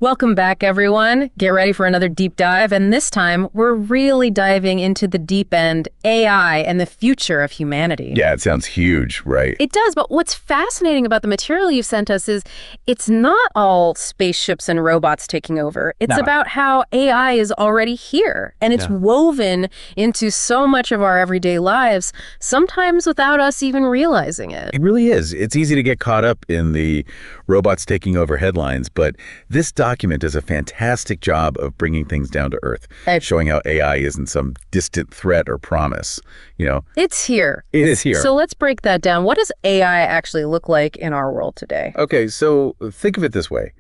Welcome back, everyone. Get ready for another deep dive, and this time we're really diving into the deep end, AI, and the future of humanity. Yeah, it sounds huge, right? It does, but what's fascinating about the material you've sent us is it's not all spaceships and robots taking over. It's about how AI is already here, and it's woven into so much of our everyday lives, sometimes without us even realizing it. It really is. It's easy to get caught up in the robots taking over headlines, but this document does a fantastic job of bringing things down to earth, showing how AI isn't some distant threat or promise, you know. It's here. It is here. So let's break that down. What does AI actually look like in our world today? Okay, so think of it this way.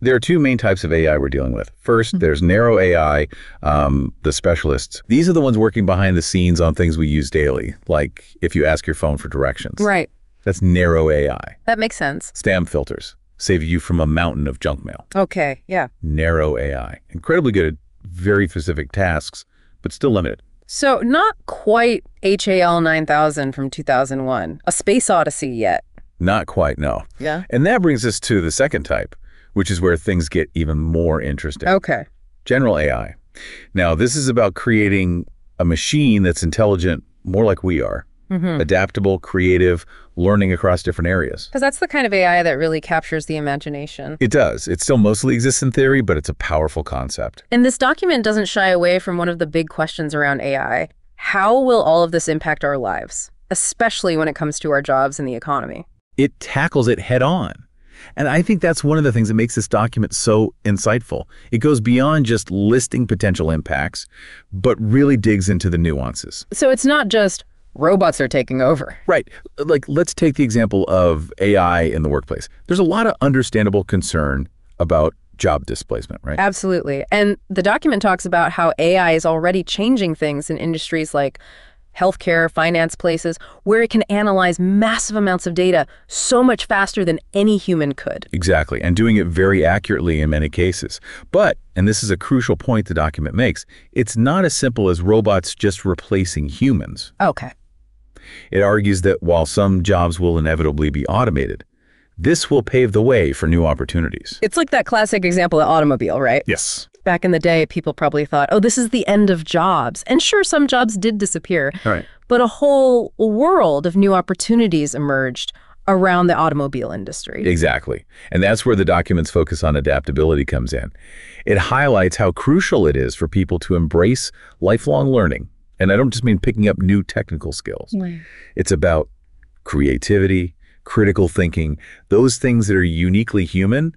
There are two main types of AI we're dealing with. First, there's narrow AI, the specialists. These are the ones working behind the scenes on things we use daily, like if you ask your phone for directions. Right. That's narrow AI. That makes sense. Spam filters save you from a mountain of junk mail. Okay, yeah. Narrow AI. Incredibly good at very specific tasks, but still limited. So not quite HAL 9000 from 2001, a space odyssey yet. Not quite, no. Yeah. And that brings us to the second type, which is where things get even more interesting. Okay. General AI. Now, this is about creating a machine that's intelligent, more like we are. Adaptable, creative, learning across different areas. Because that's the kind of AI that really captures the imagination. It does. It still mostly exists in theory, but it's a powerful concept. And this document doesn't shy away from one of the big questions around AI. How will all of this impact our lives, especially when it comes to our jobs and the economy? It tackles it head on. And I think that's one of the things that makes this document so insightful. It goes beyond just listing potential impacts, but really digs into the nuances. So it's not just robots are taking over. Right. Like, let's take the example of AI in the workplace. There's a lot of understandable concern about job displacement, right? Absolutely. And the document talks about how AI is already changing things in industries like healthcare, finance places, where it can analyze massive amounts of data so much faster than any human could. Exactly, and doing it very accurately in many cases. But, and this is a crucial point the document makes, it's not as simple as robots just replacing humans. Okay. It argues that while some jobs will inevitably be automated, this will pave the way for new opportunities. It's like that classic example of automobile, right? Yes. Back in the day, people probably thought, oh, this is the end of jobs. And sure, some jobs did disappear. All right. But a whole world of new opportunities emerged around the automobile industry. Exactly. And that's where the document's focus on adaptability comes in. It highlights how crucial it is for people to embrace lifelong learning. And I don't just mean picking up new technical skills. Right. It's about creativity, critical thinking, those things that are uniquely human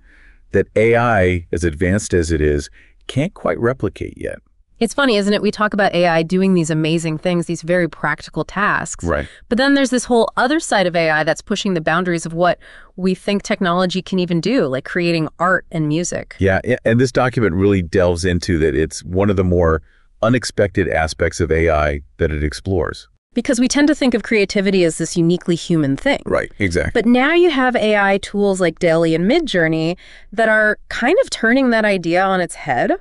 that AI, as advanced as it is, can't quite replicate yet. It's funny, isn't it? We talk about AI doing these amazing things, these very practical tasks. Right. But then there's this whole other side of AI that's pushing the boundaries of what we think technology can even do, like creating art and music. Yeah, and this document really delves into that. It's one of the more unexpected aspects of AI that it explores. Because we tend to think of creativity as this uniquely human thing. Right, exactly. But now you have AI tools like DALL-E and Midjourney that are kind of turning that idea on its head.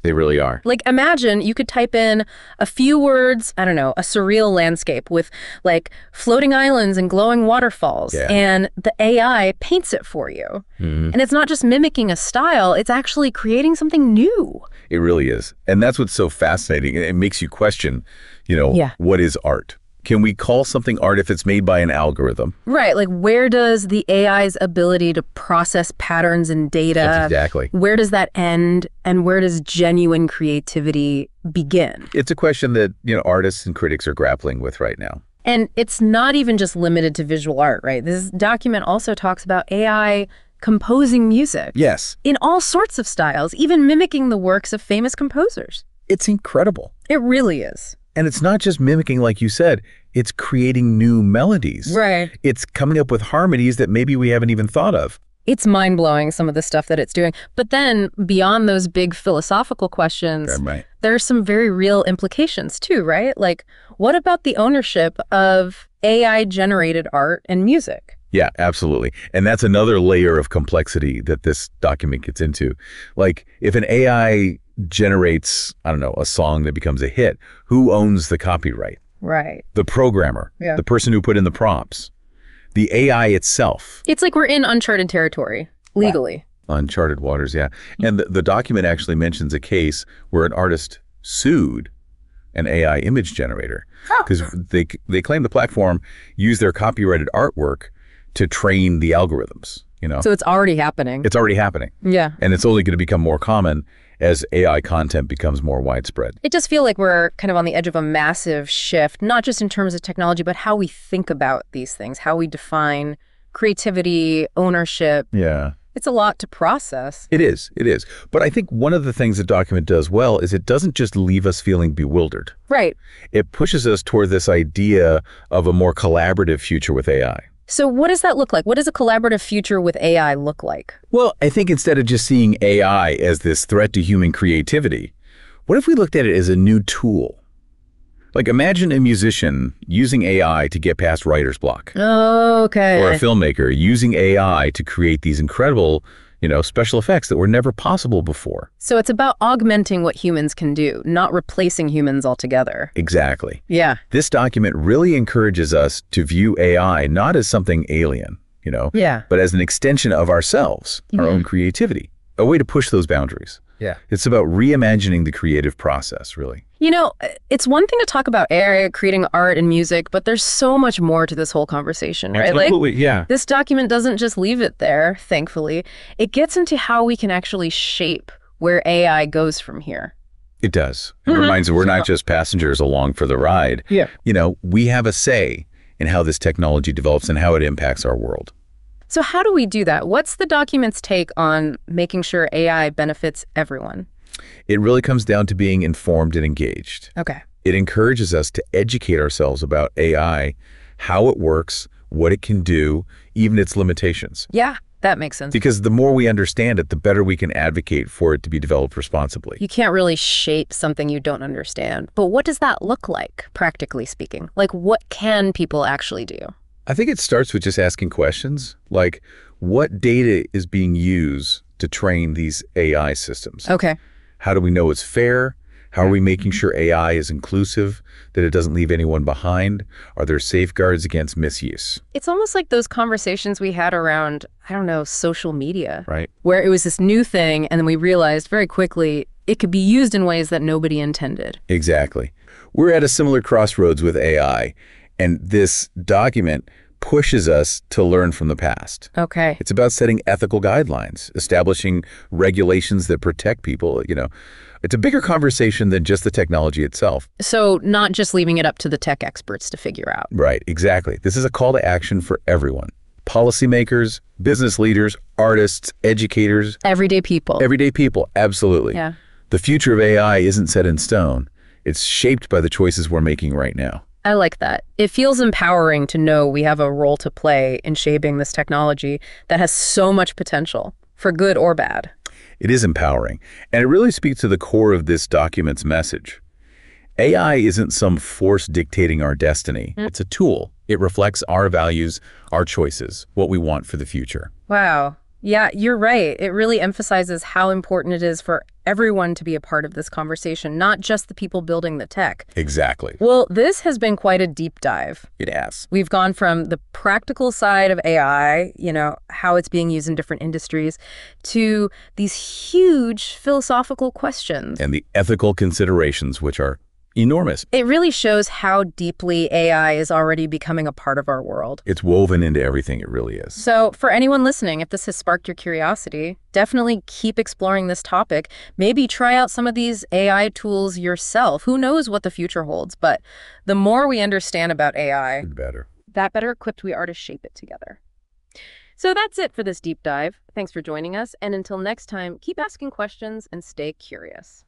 They really are. Like, imagine you could type in a few words, I don't know, a surreal landscape with like floating islands and glowing waterfalls, and the AI paints it for you. And it's not just mimicking a style, it's actually creating something new. It really is. And that's what's so fascinating. It makes you question, you know, what is art? Can we call something art if it's made by an algorithm? Right. Like, where does the AI's ability to process patterns and data, That's exactly. Where does that end, and where does genuine creativity begin? It's a question that, you know, artists and critics are grappling with right now. And it's not even just limited to visual art, right? This document also talks about AI composing music. Yes. In all sorts of styles, even mimicking the works of famous composers. It's incredible. It really is. And it's not just mimicking, like you said, it's creating new melodies. Right. It's coming up with harmonies that maybe we haven't even thought of. It's mind-blowing, some of the stuff that it's doing. But then, beyond those big philosophical questions, there are some very real implications too, right? Like, what about the ownership of AI-generated art and music? Yeah, absolutely. And that's another layer of complexity that this document gets into. Like, if an AI generates, I don't know, a song that becomes a hit, who owns the copyright? Right. The programmer, the person who put in the prompts, the AI itself. It's like we're in uncharted territory, legally. Uncharted waters, yeah. And the document actually mentions a case where an artist sued an AI image generator because they claim the platform used their copyrighted artwork to train the algorithms, So it's already happening. It's already happening. Yeah. And it's only going to become more common as AI content becomes more widespread. It does feel like we're kind of on the edge of a massive shift, not just in terms of technology, but how we think about these things, how we define creativity, ownership. Yeah. It's a lot to process. It is. It is. But I think one of the things the document does well is it doesn't just leave us feeling bewildered. Right. It pushes us toward this idea of a more collaborative future with AI. So what does that look like? What does a collaborative future with AI look like? Well, I think instead of just seeing AI as this threat to human creativity, what if we looked at it as a new tool? Like imagine a musician using AI to get past writer's block. Oh, okay. Or a filmmaker using AI to create these incredible, special effects that were never possible before. So it's about augmenting what humans can do, not replacing humans altogether. Exactly. Yeah. This document really encourages us to view AI not as something alien, Yeah. but as an extension of ourselves, our own creativity, a way to push those boundaries. Yeah. It's about reimagining the creative process, really. It's one thing to talk about AI creating art and music, but there's so much more to this whole conversation, right? Absolutely, yeah. This document doesn't just leave it there, thankfully. It gets into how we can actually shape where AI goes from here. It does. It reminds us we're not just passengers along for the ride. Yeah. We have a say in how this technology develops and how it impacts our world. So how do we do that? What's the document's take on making sure AI benefits everyone? It really comes down to being informed and engaged. Okay. It encourages us to educate ourselves about AI, how it works, what it can do, even its limitations. Yeah, that makes sense. Because the more we understand it, the better we can advocate for it to be developed responsibly. You can't really shape something you don't understand. But what does that look like, practically speaking? Like, what can people actually do? I think it starts with just asking questions, like what data is being used to train these AI systems? Okay. How do we know it's fair? How are we making sure AI is inclusive, that it doesn't leave anyone behind? Are there safeguards against misuse? It's almost like those conversations we had around, social media. Right. Where it was this new thing, and then we realized very quickly it could be used in ways that nobody intended. Exactly. We're at a similar crossroads with AI, and this document pushes us to learn from the past. Okay. It's about setting ethical guidelines, establishing regulations that protect people. It's a bigger conversation than just the technology itself. So not just leaving it up to the tech experts to figure out. Right, exactly. This is a call to action for everyone. Policymakers, business leaders, artists, educators. Everyday people. Everyday people, absolutely. Yeah. The future of AI isn't set in stone. It's shaped by the choices we're making right now. I like that. It feels empowering to know we have a role to play in shaping this technology that has so much potential, for good or bad. It is empowering, and it really speaks to the core of this document's message. AI isn't some force dictating our destiny. It's a tool. It reflects our values, our choices, what we want for the future. Wow. Yeah, you're right. It really emphasizes how important it is for everyone to be a part of this conversation, not just the people building the tech. Exactly. Well, this has been quite a deep dive. It has. We've gone from the practical side of AI, how it's being used in different industries, to these huge philosophical questions. And the ethical considerations, which are enormous. It really shows how deeply AI is already becoming a part of our world. It's woven into everything, it really is. So for anyone listening, if this has sparked your curiosity, definitely keep exploring this topic. Maybe try out some of these AI tools yourself. Who knows what the future holds? But the more we understand about AI, that better equipped we are to shape it together. So that's it for this deep dive. Thanks for joining us. And until next time, keep asking questions and stay curious.